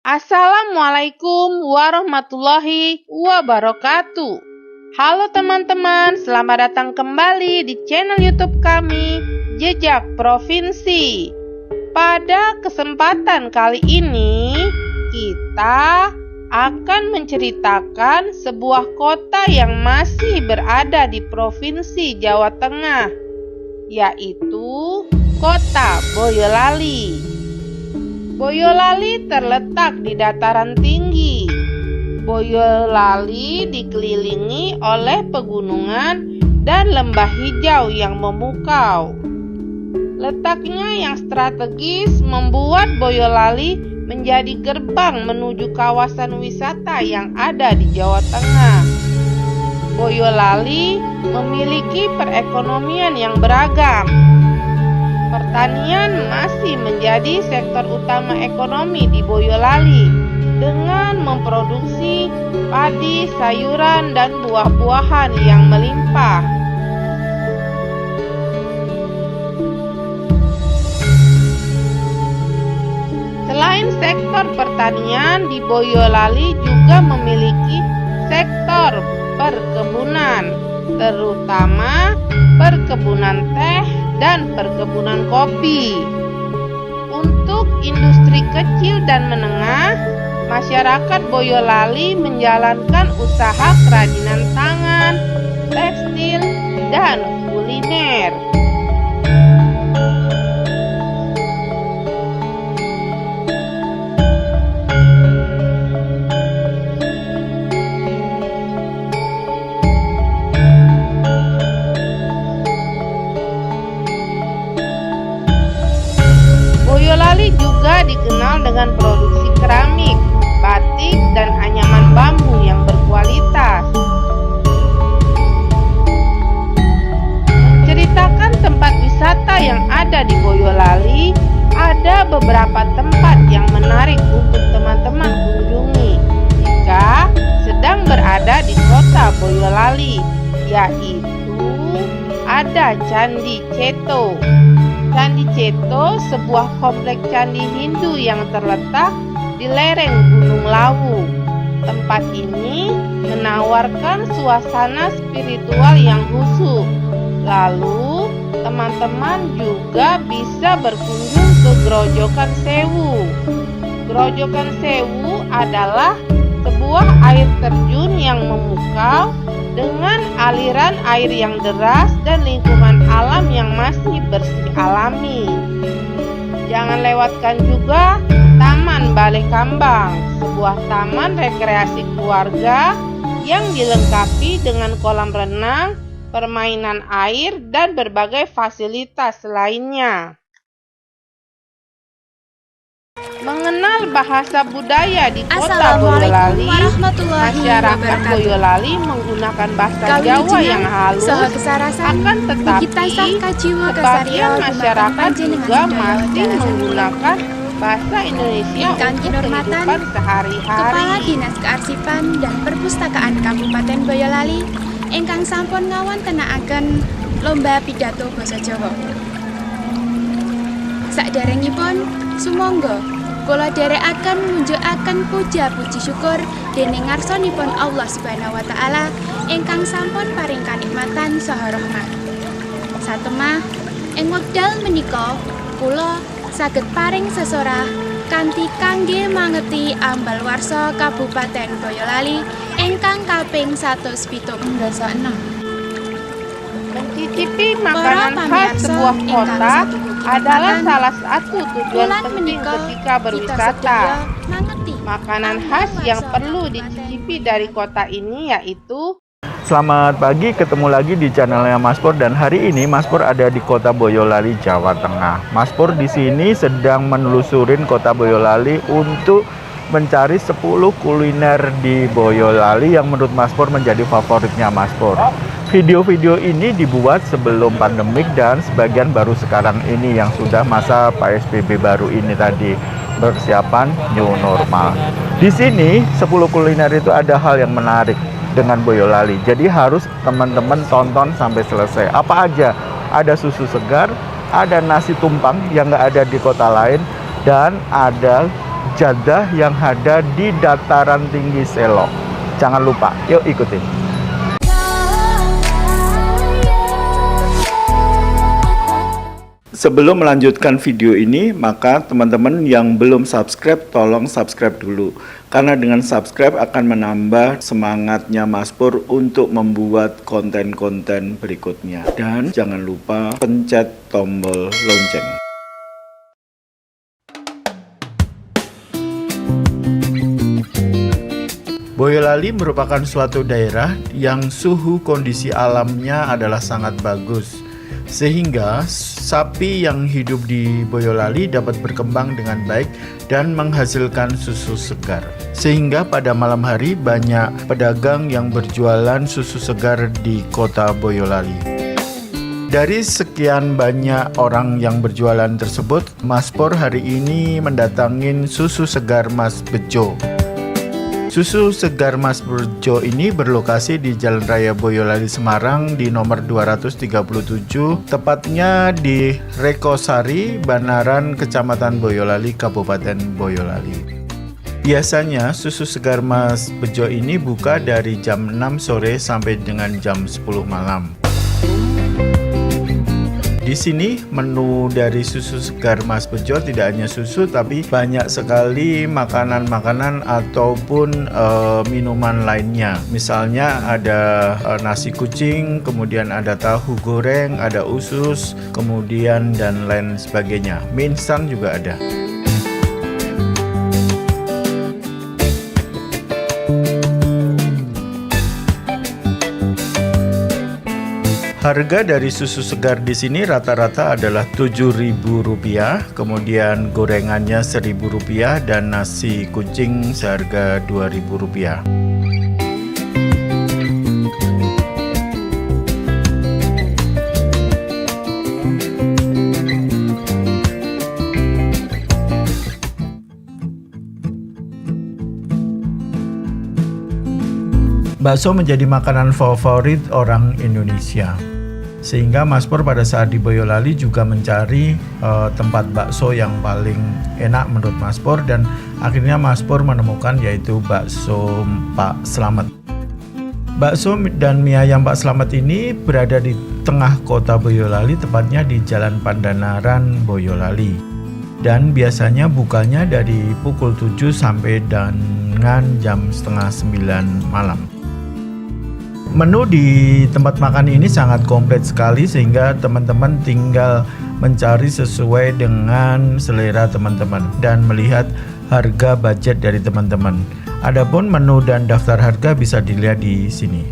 Assalamualaikum warahmatullahi wabarakatuh. Halo teman-teman, selamat datang kembali di channel YouTube kami, Jejak Provinsi. Pada kesempatan kali ini, kita akan menceritakan sebuah kota yang masih berada di Provinsi Jawa Tengah, yaitu Kota Boyolali. Boyolali terletak di dataran tinggi. Boyolali dikelilingi oleh pegunungan dan lembah hijau yang memukau. Letaknya yang strategis membuat Boyolali menjadi gerbang menuju kawasan wisata yang ada di Jawa Tengah. Boyolali memiliki perekonomian yang beragam. Pertanian masih menjadi sektor utama ekonomi di Boyolali dengan memproduksi padi, sayuran, dan buah-buahan yang melimpah. Selain sektor pertanian, di Boyolali juga memiliki sektor perkebunan, terutama perkebunan teh dan perkebunan kopi. Untuk industri kecil dan menengah, masyarakat Boyolali menjalankan usaha kerajinan tangan, tekstil, dan kuliner. Boyolali juga dikenal dengan produksi keramik, batik, dan anyaman bambu yang berkualitas. Menceritakan tempat wisata yang ada di Boyolali, ada beberapa tempat yang menarik untuk teman-teman kunjungi jika sedang berada di kota Boyolali, yaitu ada Candi Ceto. Candi Ceto, sebuah kompleks candi Hindu yang terletak di lereng Gunung Lawu. Tempat ini menawarkan suasana spiritual yang khusyuk. Lalu, teman-teman juga bisa berkunjung ke Grojogan Sewu. Grojogan Sewu adalah sebuah air terjun yang memukau dengan aliran air yang deras dan lingkungan alam yang masih bersih alami. Jangan lewatkan juga Taman Balai Kambang, sebuah taman rekreasi keluarga yang dilengkapi dengan kolam renang, permainan air, dan berbagai fasilitas lainnya. Mengenal bahasa budaya di kota Boyolali, masyarakat Boyolali menggunakan bahasa Jawa yang halus, akan tetapi sebagian masyarakat juga masih menggunakan bahasa Indonesia untuk kehidupan sehari-hari. Kepala Dinas Kearsipan dan Perpustakaan Kabupaten Boyolali ingkang sampun ngawontenaken lomba pidato basa Jawa. Saderengipun sumangga kula dherekaken munjukaken puja puji syukur dening ngarsanipun Allah Subhanahu wa taala ingkang sampun paring kanikmatan saha rahmat. Satemah ing wekdal menika kula saged paring sesorah kanthi kangge mangeti ambal warsa Kabupaten Boyolali ingkang kaping 176. Mencicipi makanan khas sebuah kota adalah salah satu tujuan penting ketika berwisata. Makanan khas yang perlu dicicipi dari kota ini yaitu. Selamat pagi, ketemu lagi di channelnya Mas Pur, dan hari ini Mas Pur ada di kota Boyolali, Jawa Tengah. Mas Pur di sini sedang menelusurin kota Boyolali untuk mencari 10 kuliner di Boyolali yang menurut Mas Pur menjadi favoritnya Mas Pur. Video-video ini dibuat sebelum pandemik dan sebagian baru sekarang ini yang sudah masa PSBB baru ini tadi, persiapan new normal. Di sini 10 kuliner itu ada hal yang menarik dengan Boyolali. Jadi harus teman-teman tonton sampai selesai. Apa aja? Ada susu segar, ada nasi tumpang yang nggak ada di kota lain, dan ada Sajadah yang ada di dataran tinggi Selo. Jangan lupa, yuk ikutin. Sebelum melanjutkan video ini, maka teman-teman yang belum subscribe, tolong subscribe dulu. Karena dengan subscribe akan menambah semangatnya Mas Pur untuk membuat konten-konten berikutnya. Dan jangan lupa pencet tombol lonceng. Boyolali merupakan suatu daerah yang suhu kondisi alamnya adalah sangat bagus, sehingga sapi yang hidup di Boyolali dapat berkembang dengan baik dan menghasilkan susu segar. Sehingga pada malam hari banyak pedagang yang berjualan susu segar di kota Boyolali. Dari sekian banyak orang yang berjualan tersebut, Mas Pur hari ini mendatangin susu segar Mas Bejo. Susu segar Mas Bejo ini berlokasi di Jalan Raya Boyolali Semarang di nomor 237, tepatnya di Rekosari, Banaran, Kecamatan Boyolali, Kabupaten Boyolali. Biasanya susu segar Mas Bejo ini buka dari jam 6 sore sampai dengan jam 10 malam. Di sini menu dari susu segar Mas Bejo tidak hanya susu, tapi banyak sekali makanan-makanan ataupun minuman lainnya. Misalnya ada nasi kucing, kemudian ada tahu goreng, ada usus, kemudian dan lain sebagainya. Mie instan juga ada. Harga dari susu segar di sini rata-rata adalah Rp7.000, kemudian gorengannya Rp1.000 dan nasi kucing seharga Rp2.000. Bakso menjadi makanan favorit orang Indonesia. Sehingga Mas Pur pada saat di Boyolali juga mencari tempat bakso yang paling enak menurut Mas Pur, dan akhirnya Mas Pur menemukan yaitu bakso Pak Slamet. Bakso dan mie ayam Pak Slamet ini berada di tengah kota Boyolali, tepatnya di Jalan Pandanaran Boyolali. Dan biasanya bukanya dari pukul 7 sampai dengan jam setengah 9 malam. Menu di tempat makan ini sangat komplit sekali, sehingga teman-teman tinggal mencari sesuai dengan selera teman-teman dan melihat harga budget dari teman-teman. Adapun menu dan daftar harga bisa dilihat di sini.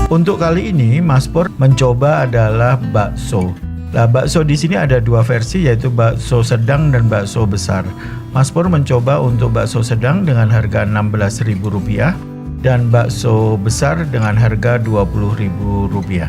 Untuk kali ini Mas Pur mencoba adalah bakso. Nah, bakso di sini ada dua versi, yaitu bakso sedang dan bakso besar. Mas Pur mencoba untuk bakso sedang dengan harga Rp16.000 dan bakso besar dengan harga Rp20.000.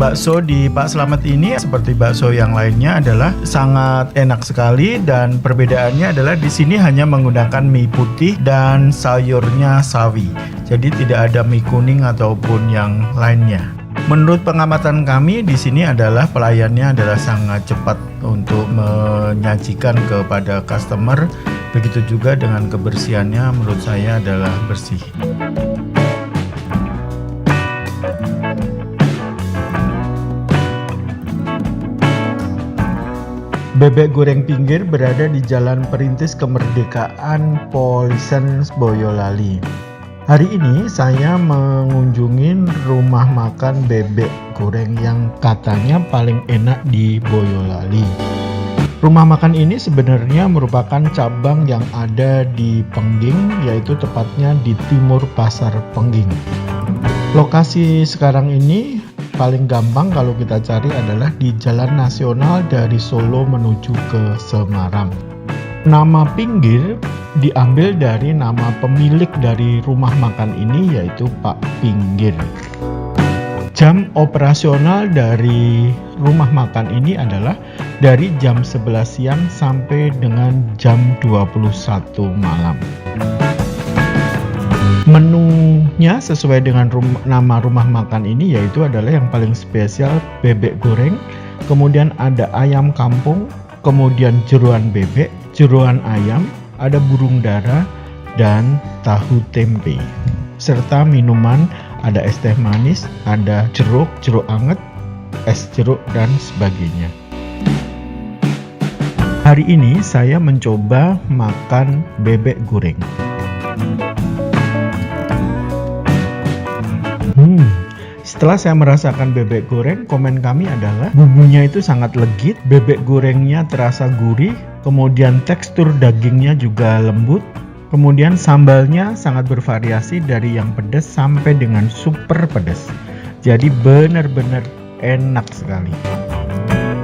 Bakso di Pak Slamet ini seperti bakso yang lainnya adalah sangat enak sekali, dan perbedaannya adalah di sini hanya menggunakan mie putih dan sayurnya sawi. Jadi tidak ada mie kuning ataupun yang lainnya. Menurut pengamatan kami di sini adalah pelayannya adalah sangat cepat untuk menyajikan kepada customer. Begitu juga dengan kebersihannya, menurut saya adalah bersih. Bebek goreng pinggir berada di Jalan Perintis Kemerdekaan Polisen Boyolali. Hari ini saya mengunjungi rumah makan bebek goreng yang katanya paling enak di Boyolali. Rumah makan ini sebenarnya merupakan cabang yang ada di Pengging, yaitu tepatnya di timur Pasar Pengging. Lokasi sekarang ini paling gampang kalau kita cari adalah di Jalan Nasional dari Solo menuju ke Semarang. Nama Pinggir diambil dari nama pemilik dari rumah makan ini, yaitu Pak Pinggir. Jam operasional dari rumah makan ini adalah dari jam 11 siang sampai dengan jam 21 malam. Menunya sesuai dengan nama rumah makan ini, yaitu adalah yang paling spesial bebek goreng, kemudian ada ayam kampung, kemudian jeroan bebek, jeroan ayam, ada burung dara, dan tahu tempe. Serta minuman, ada es teh manis, ada jeruk anget, es jeruk, dan sebagainya. Hari ini saya mencoba makan bebek goreng. Setelah saya merasakan bebek goreng, komen kami adalah bumbunya itu sangat legit, bebek gorengnya terasa gurih, kemudian tekstur dagingnya juga lembut, kemudian sambalnya sangat bervariasi dari yang pedas sampai dengan super pedas. Jadi benar-benar enak sekali.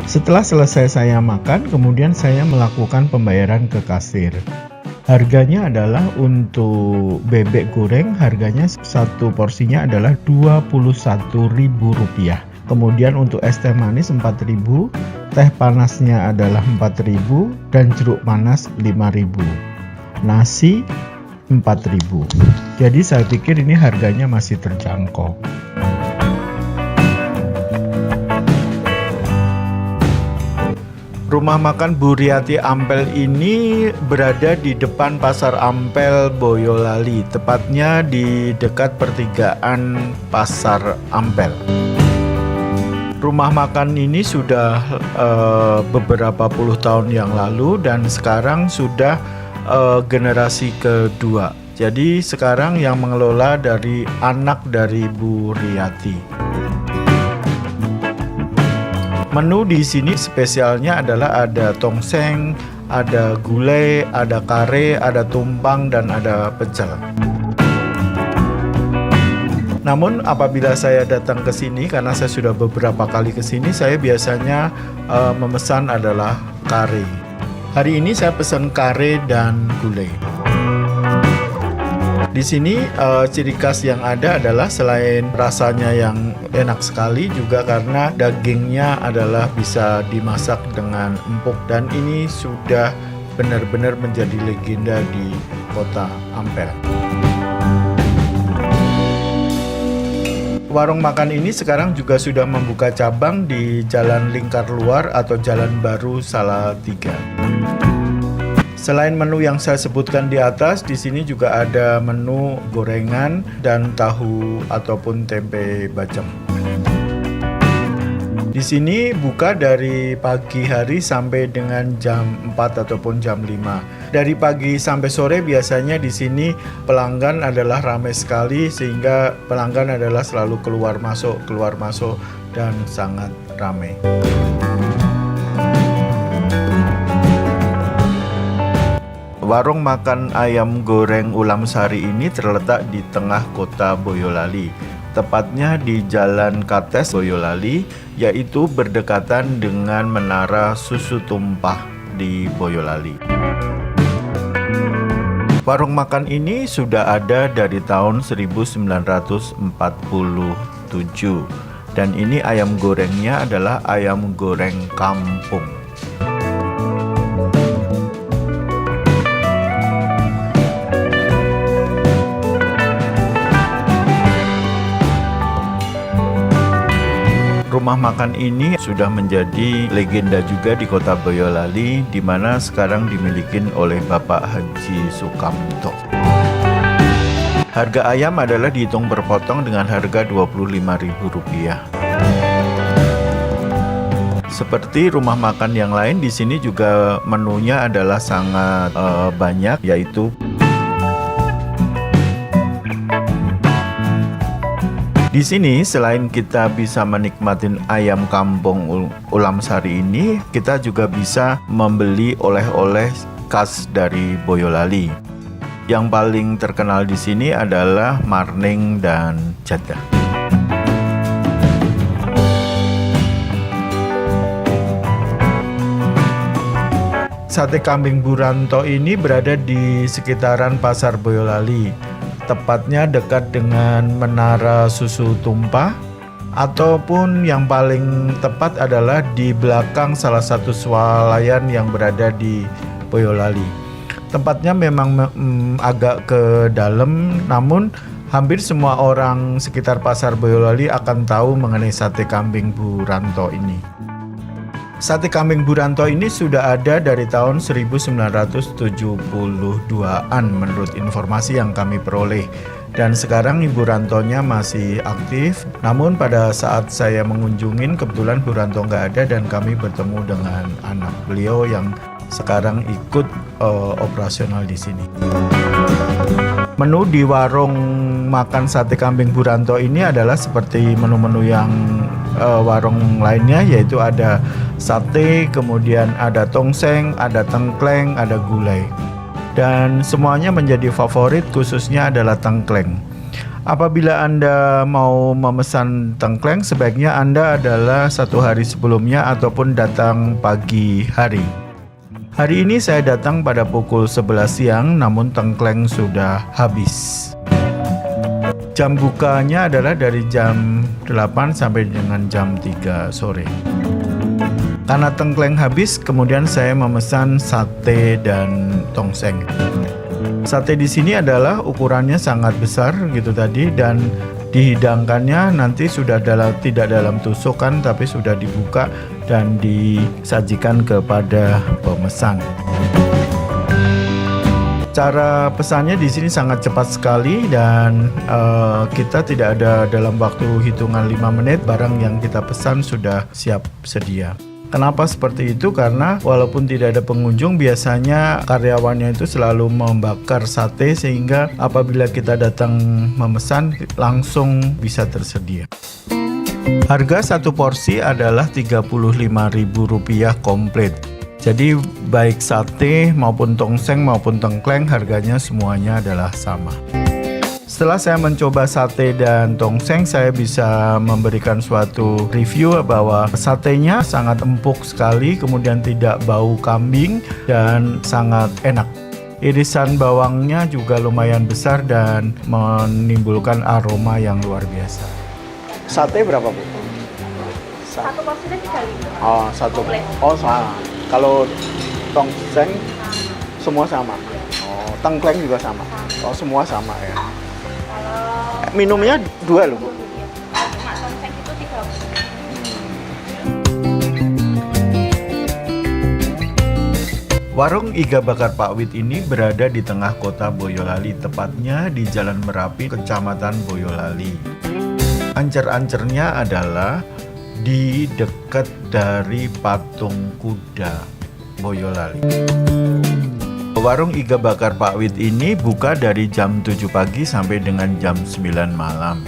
Setelah selesai saya makan, kemudian saya melakukan pembayaran ke kasir. Harganya adalah untuk bebek goreng, harganya satu porsinya adalah Rp21.000. Kemudian untuk es teh manis 4.000, teh panasnya adalah 4.000, dan jeruk panas 5.000. Nasi 4.000. Jadi saya pikir ini harganya masih terjangkau. Rumah makan Bu Riyati Ampel ini berada di depan Pasar Ampel Boyolali, tepatnya di dekat pertigaan Pasar Ampel. Rumah makan ini sudah beberapa puluh tahun yang lalu dan sekarang sudah generasi kedua. Jadi sekarang yang mengelola dari anak dari Bu Riyati. Menu di sini spesialnya adalah ada tongseng, ada gulai, ada kare, ada tumpang, dan ada pecel. Namun apabila saya datang ke sini, karena saya sudah beberapa kali ke sini, saya biasanya memesan adalah kare. Hari ini saya pesan kare dan gulai. Di sini ciri khas yang ada adalah selain rasanya yang enak sekali, juga karena dagingnya adalah bisa dimasak dengan empuk, dan ini sudah benar-benar menjadi legenda di kota Ampel. Warung makan ini sekarang juga sudah membuka cabang di Jalan Lingkar Luar atau Jalan Baru Salatiga. Selain menu yang saya sebutkan di atas, di sini juga ada menu gorengan dan tahu ataupun tempe bacem. Di sini buka dari pagi hari sampai dengan jam 4 ataupun jam 5. Dari pagi sampai sore biasanya di sini pelanggan adalah ramai sekali, sehingga pelanggan adalah selalu keluar masuk dan sangat ramai. Warung makan ayam goreng Ulam Sari ini terletak di tengah kota Boyolali, tepatnya di Jalan Kates Boyolali, yaitu berdekatan dengan Menara Susu Tumpah di Boyolali. Warung makan ini sudah ada dari tahun 1947, dan ini ayam gorengnya adalah ayam goreng kampung. Rumah makan ini sudah menjadi legenda juga di kota Boyolali, di mana sekarang dimiliki oleh Bapak Haji Sukamto. Harga ayam adalah dihitung berpotong dengan harga Rp25.000. Seperti rumah makan yang lain, di sini juga menunya adalah sangat banyak, yaitu di sini selain kita bisa menikmati ayam kampung Ulam Sari ini, kita juga bisa membeli oleh-oleh khas dari Boyolali. Yang paling terkenal di sini adalah marning dan jadah. Sate kambing Buranto ini berada di sekitaran Pasar Boyolali, tepatnya dekat dengan Menara Susu Tumpah, ataupun yang paling tepat adalah di belakang salah satu swalayan yang berada di Boyolali. Tempatnya memang agak ke dalam, namun hampir semua orang sekitar Pasar Boyolali akan tahu mengenai sate kambing Bu Ranto ini. Sate kambing Bu Ranto ini sudah ada dari tahun 1972-an menurut informasi yang kami peroleh. Dan sekarang Ibu Rantonya masih aktif, namun pada saat saya mengunjungin kebetulan Bu Ranto nggak ada dan kami bertemu dengan anak beliau yang sekarang ikut operasional di sini. Menu di warung makan sate kambing Bu Ranto ini adalah seperti menu-menu yang warung lainnya, yaitu ada sate, kemudian ada tongseng, ada tengkleng, ada gulai. Dan semuanya menjadi favorit, khususnya adalah tengkleng. Apabila Anda mau memesan tengkleng, sebaiknya Anda adalah 1 hari sebelumnya ataupun datang pagi hari. Hari ini saya datang pada pukul 11 siang, namun tengkleng sudah habis. Jam bukanya adalah dari jam 8 sampai dengan jam 3 sore. Karena tengkleng habis, kemudian saya memesan sate dan tongseng. Sate di sini adalah ukurannya sangat besar gitu tadi, dan dihidangkannya nanti sudah tidak dalam tusukan tapi sudah dibuka dan disajikan kepada pemesan. Cara pesannya di sini sangat cepat sekali dan kita tidak ada dalam waktu hitungan 5 menit barang yang kita pesan sudah siap sedia. Kenapa seperti itu? Karena walaupun tidak ada pengunjung, biasanya karyawannya itu selalu membakar sate sehingga apabila kita datang memesan langsung bisa tersedia. Harga satu porsi adalah Rp35.000 komplit. Jadi baik sate maupun tongseng maupun tengkleng harganya semuanya adalah sama. Setelah saya mencoba sate dan tongseng, saya bisa memberikan suatu review bahwa satenya sangat empuk sekali, kemudian tidak bau kambing dan sangat enak. Irisan bawangnya juga lumayan besar dan menimbulkan aroma yang luar biasa. Sate berapa, Bu? Satu porsinya 35. Oh, satu. Oh, sama. Kalau tongseng semua sama. Oh, tengkleng juga sama. Oh, semua sama ya. Minumnya 2 loh, Bu. Cuma tongseng itu 30. Warung Iga Bakar Pak Wit ini berada di tengah kota Boyolali, tepatnya di Jalan Merapi, Kecamatan Boyolali. Ancer-ancernya adalah di dekat dari patung kuda Boyolali. Warung Iga Bakar Pak Wit ini buka dari jam 7 pagi sampai dengan jam 9 malam.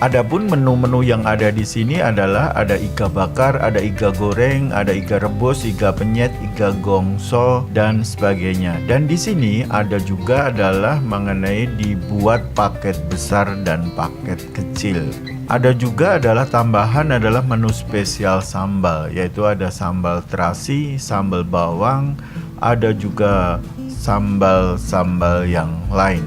Adapun menu-menu yang ada di sini adalah ada iga bakar, ada iga goreng, ada iga rebus, iga penyet, iga gongso dan sebagainya. Dan di sini ada juga adalah mengenai dibuat paket besar dan paket kecil. Ada juga adalah tambahan adalah menu spesial sambal, yaitu ada sambal terasi, sambal bawang, ada juga sambal-sambal yang lain.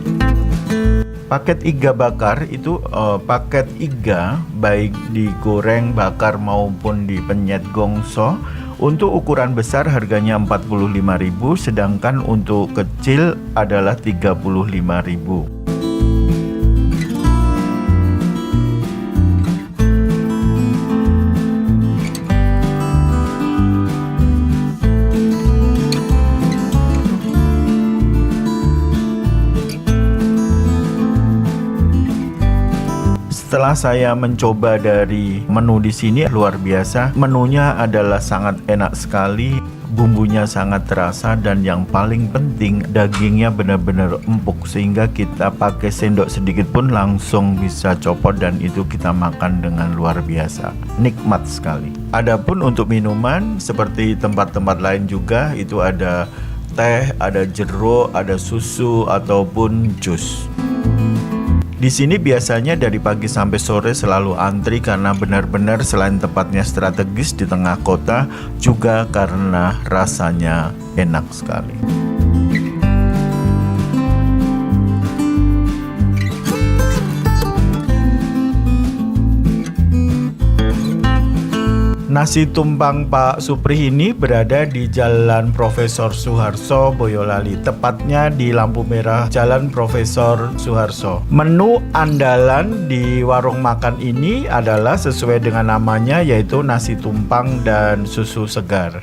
Paket iga bakar itu paket iga baik digoreng, bakar maupun dipenyet gongso. Untuk ukuran besar harganya Rp45.000, sedangkan untuk kecil adalah Rp35.000. Setelah saya mencoba dari menu di sini, luar biasa. Menunya adalah sangat enak sekali, bumbunya sangat terasa, dan yang paling penting dagingnya benar-benar empuk sehingga kita pakai sendok sedikit pun langsung bisa copot dan itu kita makan dengan luar biasa. Nikmat sekali. Adapun untuk minuman seperti tempat-tempat lain juga itu ada teh, ada jeruk, ada susu ataupun jus. Di sini biasanya dari pagi sampai sore selalu antri karena benar-benar selain tempatnya strategis di tengah kota, juga karena rasanya enak sekali. Nasi tumpang Pak Supri ini berada di Jalan Profesor Suharto, Boyolali, tepatnya di lampu merah Jalan Profesor Suharto. Menu andalan di warung makan ini adalah sesuai dengan namanya, yaitu nasi tumpang dan susu segar.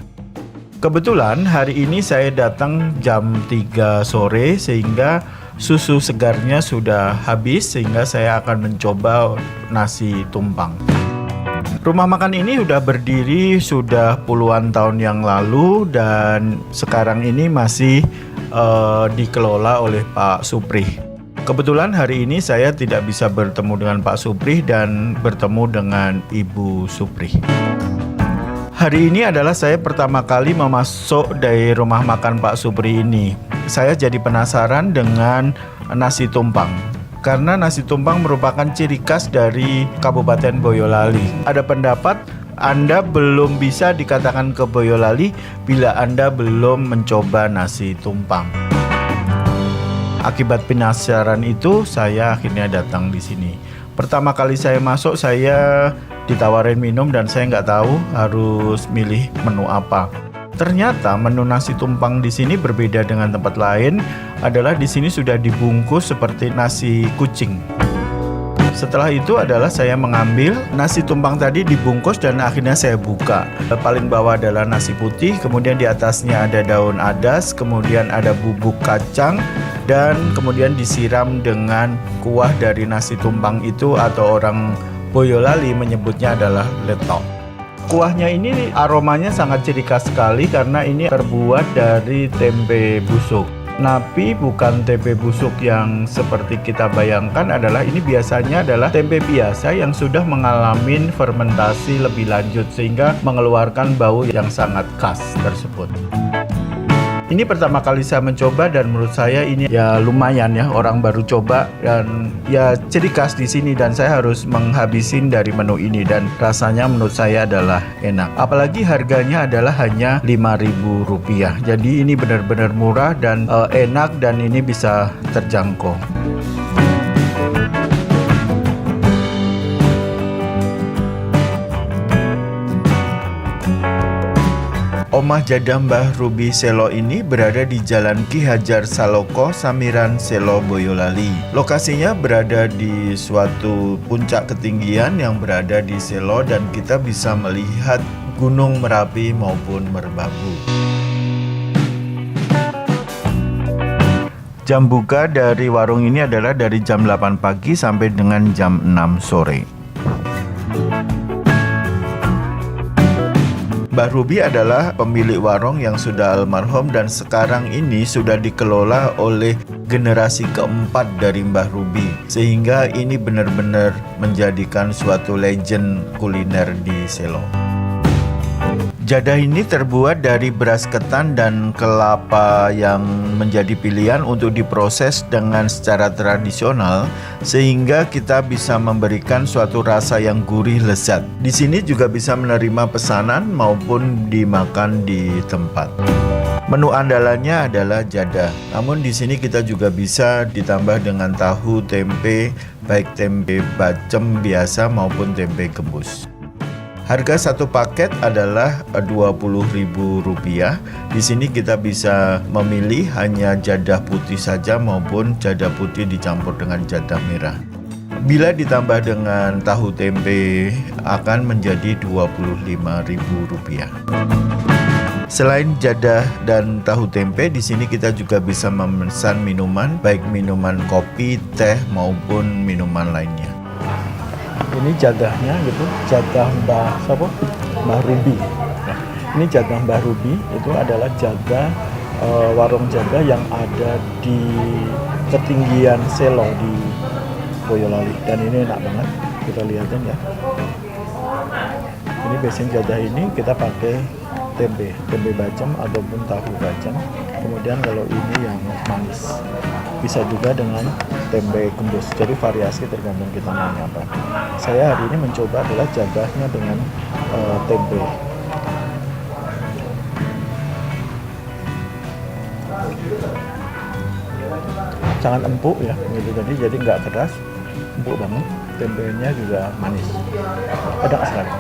Kebetulan hari ini saya datang jam 3 sore sehingga susu segarnya sudah habis, sehingga saya akan mencoba nasi tumpang. Rumah makan ini sudah berdiri sudah puluhan tahun yang lalu dan sekarang ini masih dikelola oleh Pak Supri. Kebetulan hari ini saya tidak bisa bertemu dengan Pak Supri dan bertemu dengan Ibu Supri. Hari ini adalah saya pertama kali memasuk dari rumah makan Pak Supri ini. Saya jadi penasaran dengan nasi tumpang. Karena nasi tumpang merupakan ciri khas dari Kabupaten Boyolali. Ada pendapat Anda belum bisa dikatakan ke Boyolali bila Anda belum mencoba nasi tumpang. Akibat penasaran itu, saya akhirnya datang di sini. Pertama kali saya masuk, saya ditawarin minum dan saya nggak tahu harus milih menu apa. Ternyata menu nasi tumpang di sini berbeda dengan tempat lain, adalah di sini sudah dibungkus seperti nasi kucing. Setelah itu adalah saya mengambil nasi tumpang tadi dibungkus dan akhirnya saya buka. Paling bawah adalah nasi putih, kemudian di atasnya ada daun adas, kemudian ada bubuk kacang, dan kemudian disiram dengan kuah dari nasi tumpang itu, atau orang Boyolali menyebutnya adalah letok. Kuahnya ini aromanya sangat ciri khas sekali karena ini terbuat dari tempe busuk. Tapi bukan tempe busuk yang seperti kita bayangkan, adalah ini biasanya adalah tempe biasa yang sudah mengalami fermentasi lebih lanjut sehingga mengeluarkan bau yang sangat khas tersebut. Ini pertama kali saya mencoba dan menurut saya ini ya lumayan ya, orang baru coba dan ya ciri khas di sini dan saya harus menghabisin dari menu ini dan rasanya menurut saya adalah enak. Apalagi harganya adalah hanya Rp5.000. Jadi ini benar-benar murah dan enak dan ini bisa terjangkau. Omah Jadah Mbah Ruby Selo ini berada di Jalan Ki Hajar Saloko, Samiran, Selo, Boyolali. Lokasinya berada di suatu puncak ketinggian yang berada di Selo dan kita bisa melihat Gunung Merapi maupun Merbabu. Jam buka dari warung ini adalah dari jam 8 pagi sampai dengan jam 6 sore. Mbah Ruby adalah pemilik warung yang sudah almarhum dan sekarang ini sudah dikelola oleh generasi keempat dari Mbah Ruby, sehingga ini benar-benar menjadikan suatu legend kuliner di Selo. Jadah ini terbuat dari beras ketan dan kelapa yang menjadi pilihan untuk diproses dengan secara tradisional sehingga kita bisa memberikan suatu rasa yang gurih lezat. Di sini juga bisa menerima pesanan maupun dimakan di tempat. Menu andalannya adalah jadah. Namun di sini kita juga bisa ditambah dengan tahu tempe, baik tempe bacem biasa maupun tempe gembus. Harga satu paket adalah Rp20.000. Di sini kita bisa memilih hanya jadah putih saja maupun jadah putih dicampur dengan jadah merah. Bila ditambah dengan tahu tempe akan menjadi Rp25.000. Selain jadah dan tahu tempe, di sini kita juga bisa memesan minuman, baik minuman kopi, teh maupun minuman lainnya. Ini jadahnya gitu, jadah Mbah Ruby. Nah, ini jadah Mbah Ruby itu adalah jadah warung jadah yang ada di ketinggian Selo di Boyolali dan ini enak banget, kita lihatin ya. Ini biasanya jadah ini kita pakai tempe bacem ataupun tahu bacem. Kemudian kalau ini yang manis, bisa juga dengan tempe gembus. Jadi variasi tergantung kita maunya apa. Saya hari ini mencoba adalah jadahnya dengan tempe. Sangat empuk ya, gitu. Jadi nggak keras, empuk banget. Tempenya juga manis, enak sekali.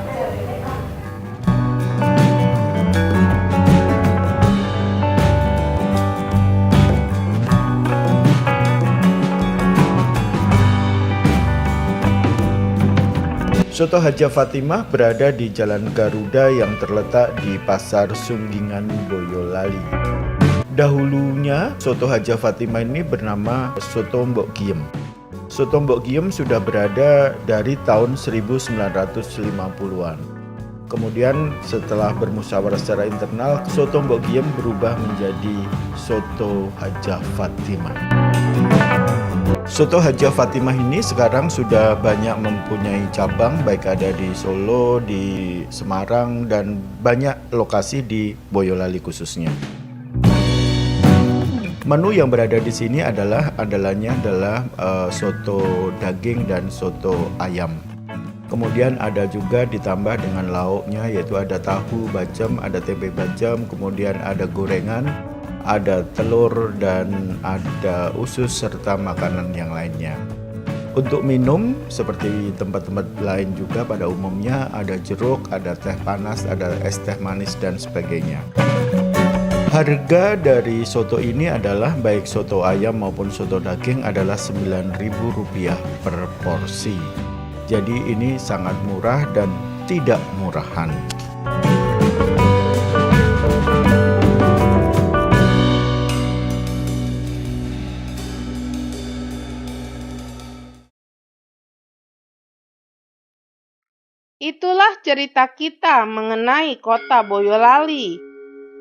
Soto Haja Fatimah berada di Jalan Garuda yang terletak di Pasar Sunggingan, Boyolali. Dahulunya Soto Haja Fatimah ini bernama Soto Mbok Giem. Soto Mbok Giem sudah berada dari tahun 1950-an. Kemudian setelah bermusyawarah secara internal, Soto Mbok Giem berubah menjadi Soto Haja Fatimah. Soto Haja Fatimah ini sekarang sudah banyak mempunyai cabang, baik ada di Solo, di Semarang, dan banyak lokasi di Boyolali khususnya. Menu yang berada di sini andalannya adalah soto daging dan soto ayam. Kemudian ada juga ditambah dengan lauknya, yaitu ada tahu bacem, ada tempe bacem, kemudian ada gorengan, ada telur, dan ada usus serta makanan yang lainnya. Untuk minum, seperti tempat-tempat lain juga pada umumnya ada jeruk, ada teh panas, ada es teh manis, dan sebagainya. Harga dari soto ini adalah baik soto ayam maupun soto daging adalah Rp9.000 per porsi. Jadi ini sangat murah dan tidak murahan. Itulah cerita kita mengenai kota Boyolali.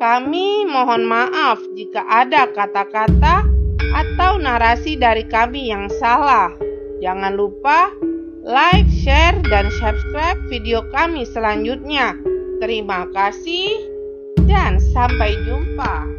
Kami mohon maaf jika ada kata-kata atau narasi dari kami yang salah. Jangan lupa like, share, dan subscribe video kami selanjutnya. Terima kasih dan sampai jumpa.